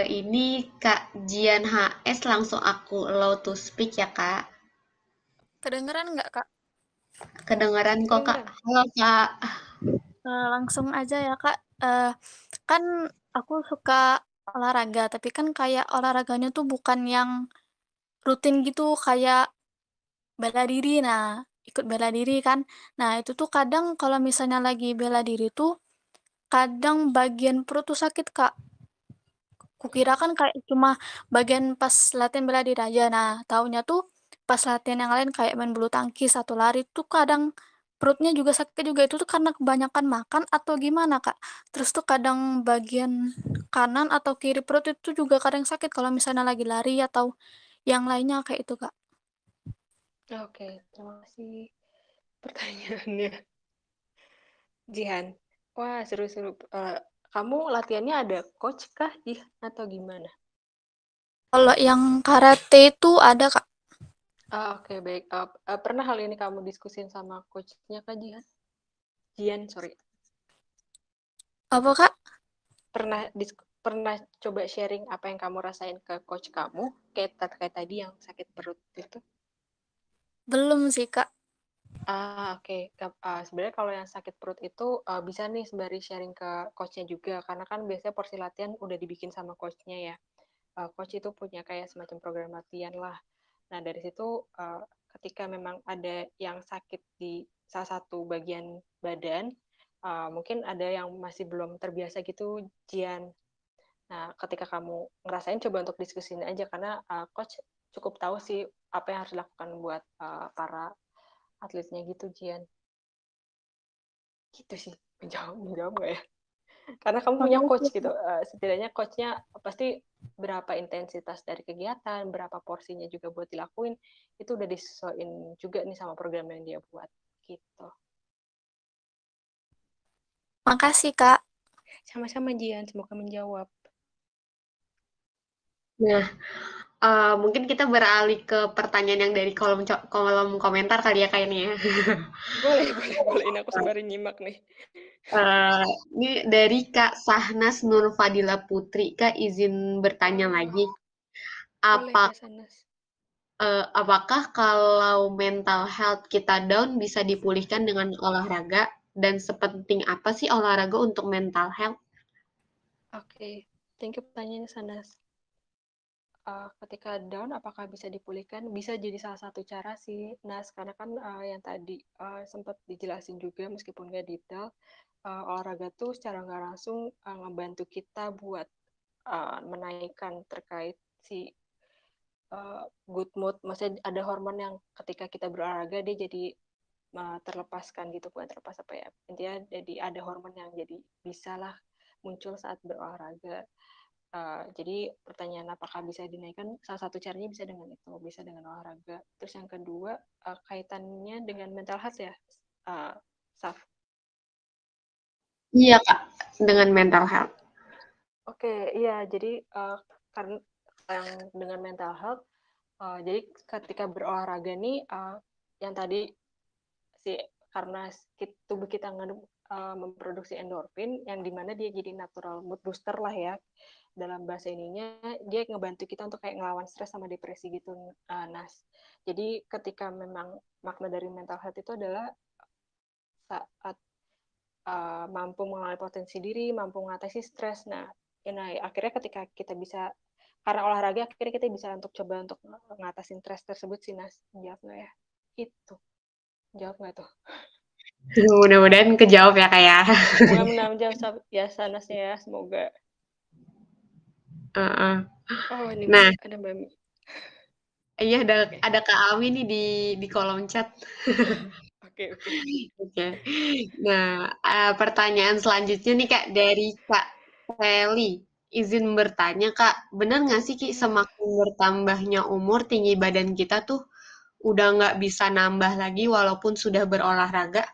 Ini Kak Jian HS, langsung aku allow to speak ya, Kak. Kedengeran nggak, Kak? Kedengeran kok, Kak. Kedengeran. Halo, Kak. Langsung aja ya, Kak. Kan aku suka olahraga, tapi kan kayak olahraganya tuh bukan yang rutin gitu, kayak bela diri. Nah, ikut bela diri kan. Nah, itu tuh kadang kalau misalnya lagi bela diri tuh, kadang bagian perut tuh sakit, Kak. Kukira kan kayak cuma bagian pas latihan bela diri aja. Nah, taunya tuh pas latihan yang lain kayak main bulu tangkis atau lari tuh kadang perutnya juga sakit juga. Itu tuh karena kebanyakan makan atau gimana, Kak? Terus tuh kadang bagian kanan atau kiri perut itu juga kadang sakit kalau misalnya lagi lari atau yang lainnya kayak itu, Kak. Oke, terima kasih pertanyaannya. Jihan. Wah, seru-seru. Kamu latihannya ada coach kah, Jihan, atau gimana? Kalau yang karate itu ada, Kak. Oke, baik. Pernah hal ini kamu diskusin sama coachnya Kak Jihan? Jian, sorry. Apa, Kak? Pernah coba sharing apa yang kamu rasain ke coach kamu kayak terkait tadi yang sakit perut itu? Belum sih, Kak. Oke. Sebenarnya kalau yang sakit perut itu bisa nih sembari sharing ke coachnya juga, karena kan biasanya porsi latihan udah dibikin sama coachnya ya. Coach itu punya kayak semacam program latihan lah. Nah, dari situ ketika memang ada yang sakit di salah satu bagian badan, Mungkin ada yang masih belum terbiasa gitu, Jian. Nah, ketika kamu ngerasain, coba untuk diskusiin aja, karena coach cukup tahu sih apa yang harus dilakukan buat para atletnya gitu, Jian. Gitu sih, menjawab nggak ya? Karena kamu punya coach gitu, setidaknya coachnya pasti berapa intensitas dari kegiatan, berapa porsinya juga buat dilakuin, itu udah disesuaiin juga nih sama program yang dia buat, gitu. Makasih, Kak. Sama-sama, Jian, semoga menjawab. Nah, mungkin kita beralih ke pertanyaan yang dari kolom komentar kali ya kayaknya ya. Boleh. Ini aku sembari nyimak nih. Ini dari Kak Sahnas Nur Fadila Putri. Kak izin bertanya lagi. Boleh, Kak Sanas. Apakah kalau mental health kita down bisa dipulihkan dengan olahraga? Dan sepenting apa sih olahraga untuk mental health? Oke, thank you pertanyaannya, Sanas. Ketika down, apakah bisa dipulihkan? Bisa jadi salah satu cara sih, Nas, karena kan yang tadi sempat dijelasin juga, meskipun nggak detail, olahraga tuh secara nggak langsung ngebantu kita buat menaikkan terkait si good mood. Maksudnya ada hormon yang ketika kita berolahraga dia jadi terlepaskan gitu, bukan terlepas apa ya, intinya jadi ada hormon yang jadi bisa lah muncul saat berolahraga. Jadi pertanyaan apakah bisa dinaikkan, salah satu caranya bisa dengan itu, bisa dengan olahraga. Terus yang kedua, kaitannya dengan mental health ya, Saf? Iya Kak, dengan mental health. Oke, iya, jadi karena yang dengan mental health, jadi ketika berolahraga nih, yang tadi karena tubuh kita memproduksi endorfin, yang dimana dia jadi natural mood booster lah ya, dalam bahasa ininya, dia ngebantu kita untuk kayak ngelawan stres sama depresi gitu, Nas. Jadi ketika memang makna dari mental health itu adalah saat mampu mengenali potensi diri, mampu mengatasi stres. Nah, akhirnya ketika kita bisa, karena olahraga, akhirnya kita bisa coba untuk ngatasin stres tersebut sih, Nas. Jawab nggak ya? Itu. Jawab nggak tuh? Mudah-mudahan kejawab ya Kak ya. Mudah-mudahan jawab ya, Sanasnya ya, semoga. Oh, ini Nah, ada Mbak. iya ada Kak Ami nih di kolom chat. Oke. Oke. Nah, pertanyaan selanjutnya nih Kak dari Kak Feli. Izin bertanya Kak, benar nggak sih Ki semakin bertambahnya umur tinggi badan kita tuh udah nggak bisa nambah lagi walaupun sudah berolahraga?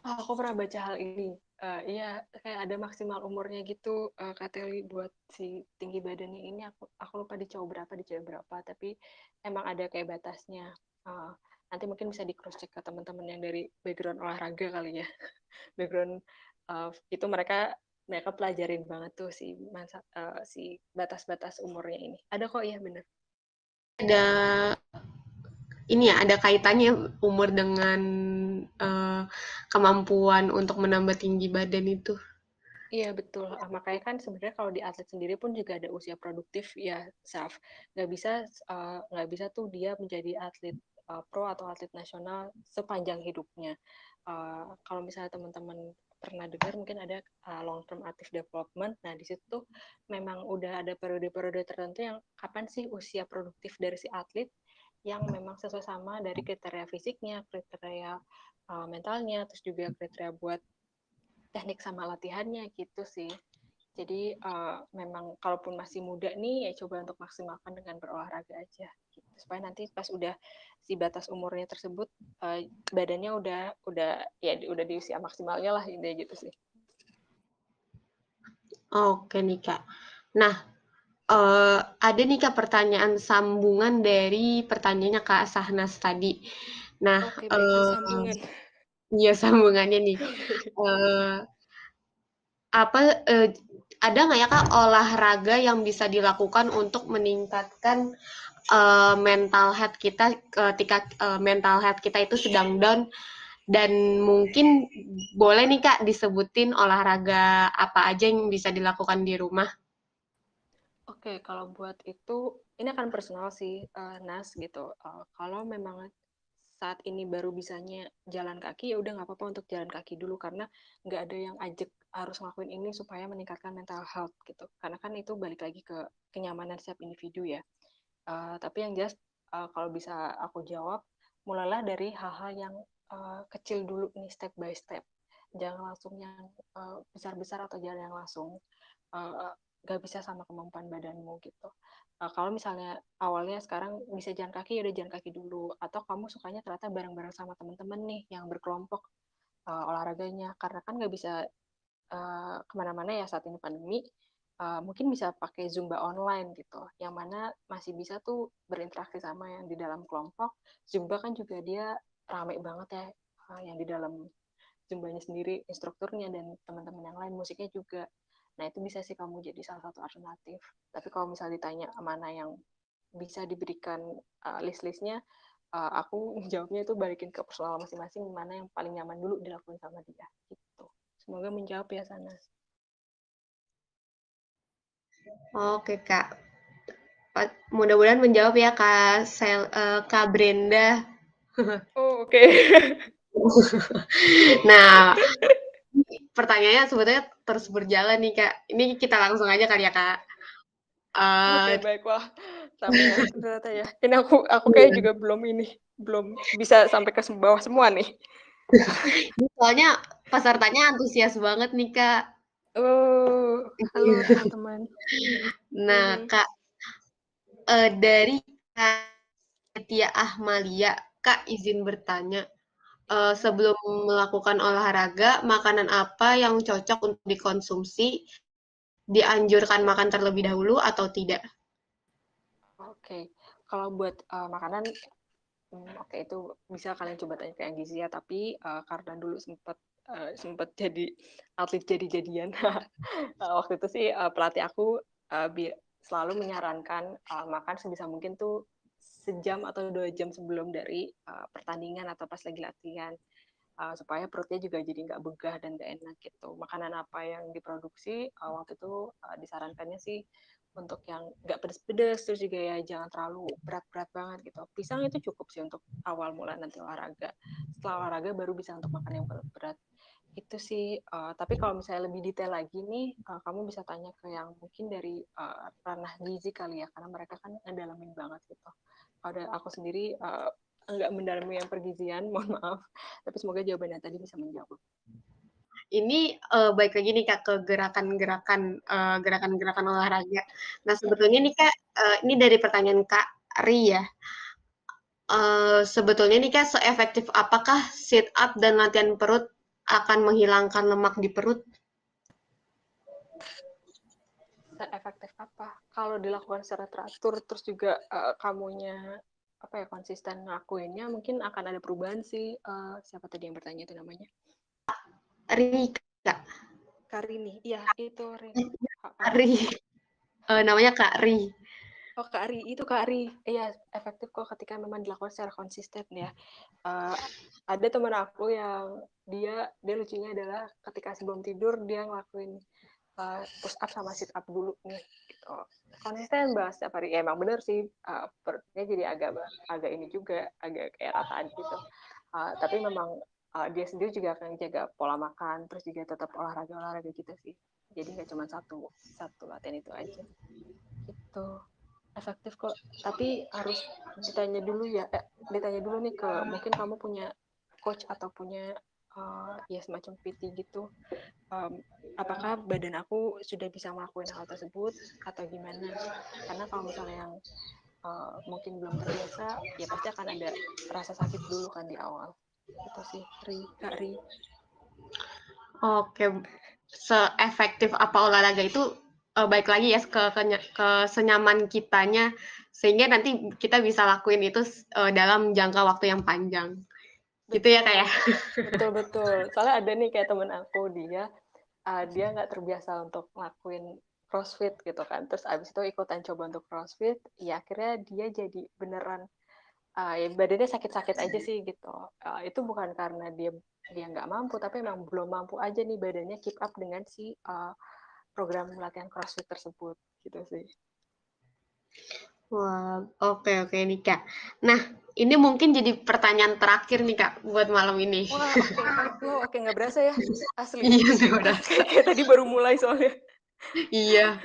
Aku pernah baca hal ini. Iya, kayak ada maksimal umurnya gitu, Kak Teli, buat si tinggi badannya ini. Aku lupa di cowok berapa, tapi emang ada kayak batasnya. Nanti mungkin bisa di cross check ke teman-teman yang dari background olahraga kali ya. Background itu mereka pelajarin banget tuh si batas-batas umurnya ini. Ada kok, iya bener. Ada ini ya, ada kaitannya umur dengan kemampuan untuk menambah tinggi badan itu. Iya betul, makanya kan sebenarnya kalau di atlet sendiri pun juga ada usia produktif ya, Saf. Nggak bisa tuh dia menjadi atlet pro atau atlet nasional sepanjang hidupnya. Kalau misalnya teman-teman pernah dengar mungkin ada long term active development. Nah di situ tuh memang udah ada periode-periode tertentu yang kapan sih usia produktif dari si atlet yang memang sesuai sama dari kriteria fisiknya, kriteria mentalnya, terus juga kriteria buat teknik sama latihannya gitu sih. Jadi memang kalaupun masih muda nih ya coba untuk maksimalkan dengan berolahraga aja gitu. Supaya nanti pas udah si batas umurnya tersebut badannya udah di usia maksimalnya lah intinya gitu sih. Oke nih Kak. Nah, ada nih Kak pertanyaan sambungan dari pertanyaannya Kak Sahnas tadi. Nah, Oke, baik, sambungan. Iya sambungannya nih. Ada nggak ya Kak olahraga yang bisa dilakukan untuk meningkatkan mental health kita ketika mental health kita itu sedang down, dan mungkin boleh nih Kak disebutin olahraga apa aja yang bisa dilakukan di rumah? Oke, kalau buat itu ini akan personal sih, Nas gitu. Kalau memang saat ini baru bisanya jalan kaki, ya udah nggak apa-apa untuk jalan kaki dulu, karena nggak ada yang ajak harus ngelakuin ini supaya meningkatkan mental health gitu. Karena kan itu balik lagi ke kenyamanan setiap individu ya. Tapi yang jelas kalau bisa aku jawab, mulailah dari hal-hal yang kecil dulu nih, step by step. Jangan langsung yang besar-besar atau jangan yang langsung nggak bisa sama kemampuan badanmu gitu. Kalau misalnya awalnya sekarang bisa jalan kaki, ya udah jalan kaki dulu. Atau kamu sukanya ternyata bareng-bareng sama teman-teman nih yang berkelompok olahraganya. Karena kan nggak bisa kemana-mana ya saat ini pandemi. Mungkin bisa pakai Zumba online gitu, yang mana masih bisa tuh berinteraksi sama yang di dalam kelompok. Zumba kan juga dia rame banget ya, yang di dalam Zumbanya sendiri, instrukturnya dan teman-teman yang lain, musiknya juga. Nah, itu bisa sih kamu jadi salah satu alternatif. Tapi kalau misalnya ditanya mana yang bisa diberikan list-listnya, aku jawabnya itu balikin ke personal masing-masing, mana yang paling nyaman dulu dilakukan sama dia. Gitu. Semoga menjawab ya, Sanas. Oke, Kak. Mudah-mudahan menjawab ya, Kak Brenda. Oh, oke. Nah, pertanyaannya sebetulnya terus berjalan nih, Kak. Ini kita langsung aja kali ya, Kak. Oke, baik. Wah, sampai ya ternyata ya. Ini aku kayak juga belum bisa sampai ke bawah semua nih. Soalnya pesertanya antusias banget nih, Kak. Oh, halo teman-teman. Nah, Kak, dari Kak Tia Ahmalia, Kak izin bertanya. Sebelum melakukan olahraga, makanan apa yang cocok untuk dikonsumsi? Dianjurkan makan terlebih dahulu atau tidak? Oke, kalau buat makanan, oke itu bisa kalian coba tanya ke yang gizi ya. Tapi karena dulu sempat jadi atlet jadi-jadian, waktu itu sih pelatih aku selalu menyarankan makan sebisa mungkin tuh sejam atau 2 jam sebelum dari pertandingan atau pas lagi latihan. Supaya perutnya juga jadi nggak begah dan nggak enak gitu. Makanan apa yang diproduksi waktu itu disarankannya sih untuk yang nggak pedes-pedes, terus juga ya jangan terlalu berat-berat banget gitu. Pisang itu cukup sih untuk awal mula nanti olahraga. Setelah olahraga baru bisa untuk makan yang berat-berat. Itu sih, tapi kalau misalnya lebih detail lagi nih, kamu bisa tanya ke yang mungkin dari ranah gizi kali ya, karena mereka kan ngedalamin banget gitu. Kalau aku sendiri enggak mendalami yang pergizian, mohon maaf. Tapi semoga jawabannya tadi bisa menjawab. Ini baik lagi nih Kak ke gerakan-gerakan olahraga. Nah sebetulnya nih Kak, ini dari pertanyaan Kak Ri ya. Sebetulnya nih Kak, seefektif apakah sit up dan latihan perut akan menghilangkan lemak di perut? Seefektif apa? Kalau dilakukan secara teratur, terus juga kamunya konsisten ngelakuinnya, mungkin akan ada perubahan sih. Siapa tadi yang bertanya itu namanya? Ri, Kak. Karini, iya itu Ri. Ri. Namanya Kak Ri. Oh, Kak Ri, itu Kak Ri. Iya, efektif kok ketika memang dilakukan secara konsisten ya. Ada teman aku yang dia lucunya adalah ketika sebelum tidur dia ngelakuin push up sama sit up dulu nih gitu. Konsisten bahas setiap hari. Ya, emang bener sih perutnya jadi agak ini juga agak kayak rataan gitu. Tapi memang dia sendiri juga akan jaga pola makan, terus juga tetap olahraga gitu sih. Jadi nggak cuma satu latihan itu aja. Gitu. Efektif kok. Tapi harus ditanya dulu nih ke mungkin kamu punya coach atau punya ya semacam PT gitu. Apakah badan aku sudah bisa melakukan hal tersebut atau gimana? Karena kalau misalnya yang mungkin belum terbiasa, ya pasti akan ada rasa sakit dulu kan di awal. Itu sih, Kak Ri. Oke, seefektif apa olahraga itu baik lagi ya ke senyaman kitanya, sehingga nanti kita bisa lakuin itu dalam jangka waktu yang panjang. Gitu ya Kak ya? Betul. Soalnya ada nih kayak temen aku, dia nggak terbiasa untuk ngelakuin CrossFit gitu kan. Terus abis itu ikutan coba untuk CrossFit, ya akhirnya dia jadi beneran ya badannya sakit-sakit aja sih gitu. Itu bukan karena dia nggak mampu, tapi memang belum mampu aja nih badannya keep up dengan si program latihan CrossFit tersebut gitu sih. Wah, oke nih Kak. Nah, ini mungkin jadi pertanyaan terakhir nih Kak buat malam ini. Wah, oke, nggak berasa ya, asli. Iya, nggak berasa. Kayak tadi baru mulai soalnya. Iya,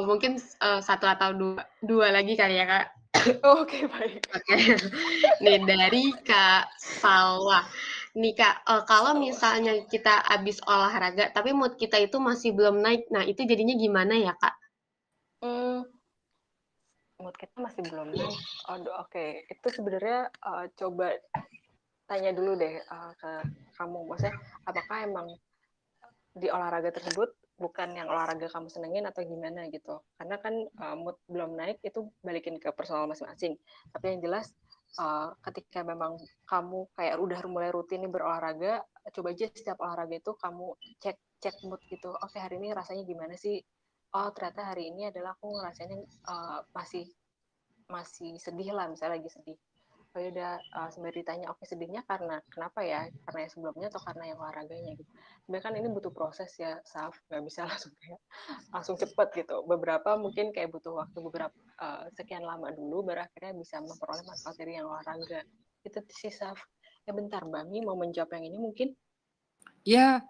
mungkin satu atau dua lagi kali ya Kak. Oke, baik. Oke, nih dari Kak Salwa. Nih Kak, kalau misalnya kita habis olahraga, tapi mood kita itu masih belum naik, nah itu jadinya gimana ya Kak? Mood kita masih belum naik. Aduh, oke. Itu sebenarnya coba tanya dulu deh ke kamu, maksudnya apakah emang di olahraga tersebut bukan yang olahraga kamu senengin atau gimana gitu. Karena kan mood belum naik itu balikin ke personal masing-masing. Tapi yang jelas ketika memang kamu kayak udah mulai rutin nih berolahraga, coba aja setiap olahraga itu kamu cek mood gitu. Oke, hari ini rasanya gimana sih? Oh, ternyata hari ini adalah aku ngerasainnya masih sedih lah, misalnya lagi sedih. Oh ya udah, sembari ditanya, oke sedihnya karena kenapa ya? Karena yang sebelumnya atau karena yang olahraganya gitu. Sebenarnya kan ini butuh proses ya, Saf. Nggak bisa langsung cepet gitu. Beberapa mungkin kayak butuh waktu beberapa sekian lama dulu, baru akhirnya bisa memperoleh manfaat dari yang olahraga. Itu sih, Saf. Ya bentar, Mbak Mi mau menjawab yang ini mungkin? Ya,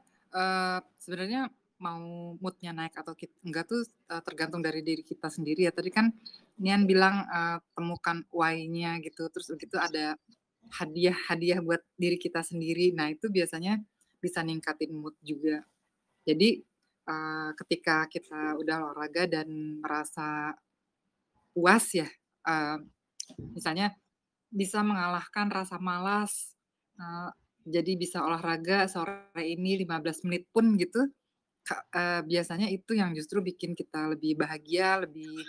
sebenarnya mau mood-nya naik atau enggak tuh tergantung dari diri kita sendiri ya. Tadi kan Nian bilang temukan why-nya gitu, terus begitu ada hadiah buat diri kita sendiri. Nah itu biasanya bisa ningkatin mood juga. Jadi ketika kita udah olahraga dan merasa puas ya, misalnya bisa mengalahkan rasa malas, jadi bisa olahraga sore ini 15 menit pun gitu, biasanya itu yang justru bikin kita lebih bahagia, lebih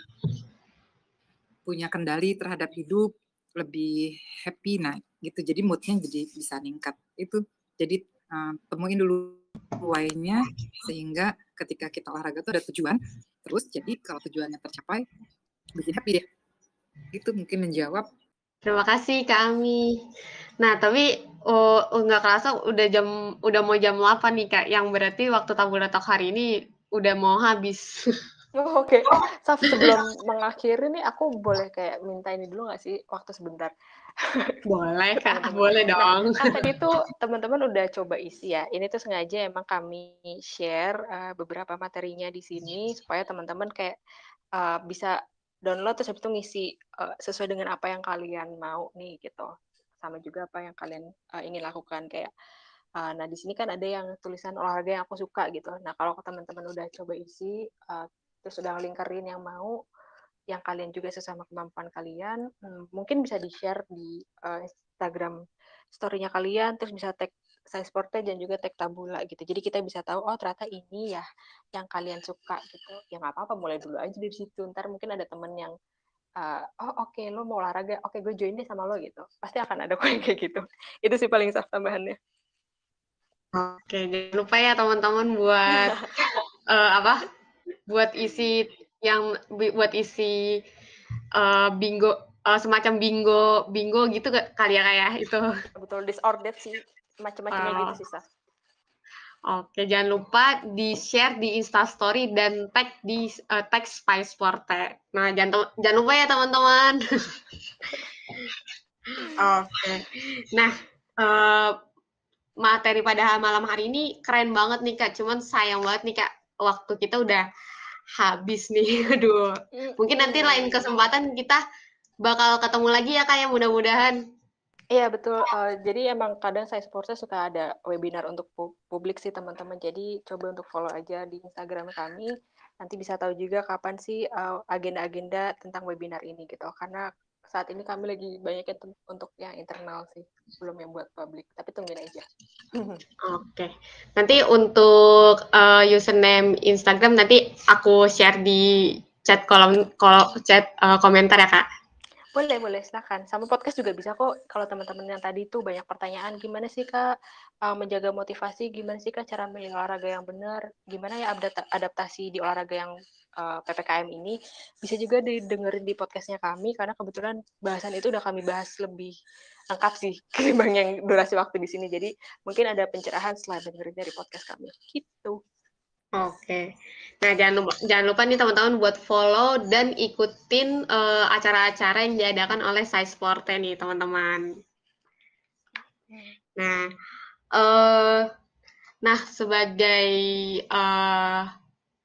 punya kendali terhadap hidup, lebih happy, nah gitu. Jadi mood-nya jadi bisa ningkat. Itu jadi temuin dulu why-nya sehingga ketika kita olahraga tuh ada tujuan. Terus jadi kalau tujuannya tercapai, bikin happy deh. Itu mungkin menjawab. Terima kasih Kak Ami. Nah, tapi nggak kerasa udah mau jam 8 nih Kak, yang berarti waktu Tabula Talk hari ini udah mau habis. Oh, oke. Saf, sebelum mengakhiri nih, aku boleh kayak minta ini dulu nggak sih, waktu sebentar? Boleh Kak, Teman-teman. boleh dong. Nah, kan tadi tuh teman-teman udah coba isi ya. Ini tuh sengaja emang kami share beberapa materinya di sini supaya teman-teman kayak bisa download terus habis itu ngisi sesuai dengan apa yang kalian mau nih gitu. Sama juga apa yang kalian ingin lakukan kayak. Nah, di sini kan ada yang tulisan olahraga yang aku suka gitu. Nah, kalau teman-teman udah coba isi, terus udah lingkarin yang mau, yang kalian juga sesama kemampuan kalian, mungkin bisa di-share di Instagram story-nya kalian, terus bisa tag Science Portage dan juga tag Tabula gitu. Jadi kita bisa tahu, oh ternyata ini ya yang kalian suka gitu. Ya nggak apa-apa, mulai dulu aja dari situ. Ntar mungkin ada temen yang, oh oke, lo mau olahraga, oke gue join deh sama lo gitu. Pasti akan ada kok yang kayak gitu. Itu sih paling sah tambahannya. Oke, jangan lupa ya teman-teman buat buat isi bingo, semacam bingo gitu kali ya kayak itu. Betul, disordered sih, macam-macamnya gitu sih, Saf. Oke, jangan lupa di-share di Instastory dan tag Spice Forte. Nah, jangan lupa ya teman-teman. Oke. Nah, materi pada malam hari ini keren banget nih Kak. Cuman sayang banget nih Kak, waktu kita udah habis nih. Aduh. Mungkin nanti lain kesempatan kita bakal ketemu lagi ya Kak ya, mudah-mudahan. Iya betul. Jadi emang kadang Science Force suka ada webinar untuk publik sih teman-teman. Jadi coba untuk follow aja di Instagram kami. Nanti bisa tahu juga kapan sih agenda-agenda tentang webinar ini gitu. Karena saat ini kami lagi banyak untuk yang internal sih, belum yang buat publik. Tapi tungguin aja. Oke. Nanti untuk username Instagram nanti aku share di chat komentar ya Kak. Boleh, silakan. Sama podcast juga bisa kok. Kalau teman-teman yang tadi tuh banyak pertanyaan, gimana sih Kak menjaga motivasi, gimana sih Kak cara memilih olahraga yang benar, gimana ya adaptasi di olahraga yang PPKM ini, bisa juga didengerin di podcastnya kami, karena kebetulan bahasan itu udah kami bahas lebih lengkap sih ketimbang yang durasi waktu di sini. Jadi mungkin ada pencerahan setelah dengerin dari podcast kami. Gitu. Oke. Nah, jangan lupa nih teman-teman buat follow dan ikutin acara-acara yang diadakan oleh Sai Sport nih, teman-teman. Nah, eh sebagai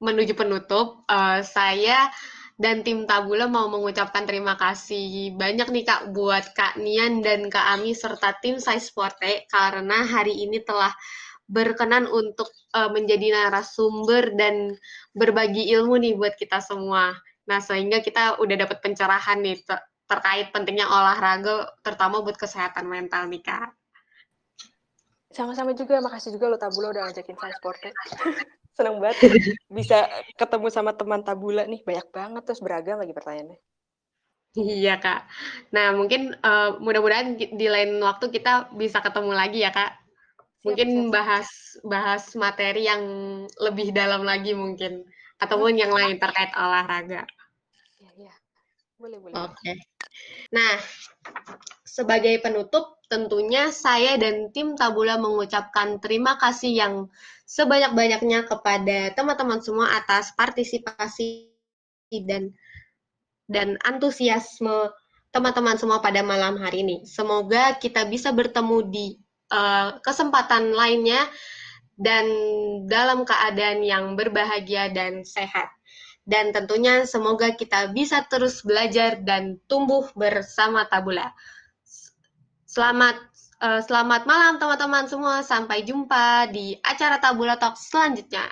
menuju penutup, saya dan tim Tabula mau mengucapkan terima kasih banyak nih Kak buat Kak Nian dan Kak Ami serta tim Sai Sporte karena hari ini telah berkenan untuk menjadi narasumber dan berbagi ilmu nih buat kita semua. Nah, sehingga kita udah dapat pencerahan nih terkait pentingnya olahraga, terutama buat kesehatan mental nih, Kak. Sama-sama juga, makasih juga lo Tabula udah ngajakin saya sportnya. Seneng banget bisa ketemu sama teman Tabula nih, banyak banget terus beragam lagi pertanyaannya. Iya, Kak. Nah, mungkin mudah-mudahan di lain waktu kita bisa ketemu lagi ya, Kak. Mungkin bahas materi yang lebih dalam lagi mungkin, ataupun yang lain terkait olahraga. Iya. Boleh. Oke. Nah, sebagai penutup, tentunya saya dan tim Tabula mengucapkan terima kasih yang sebanyak-banyaknya kepada teman-teman semua atas partisipasi dan antusiasme teman-teman semua pada malam hari ini. Semoga kita bisa bertemu di kesempatan lainnya dan dalam keadaan yang berbahagia dan sehat. Dan tentunya semoga kita bisa terus belajar dan tumbuh bersama Tabula. Selamat malam teman-teman semua. Sampai jumpa di acara Tabula Talk selanjutnya.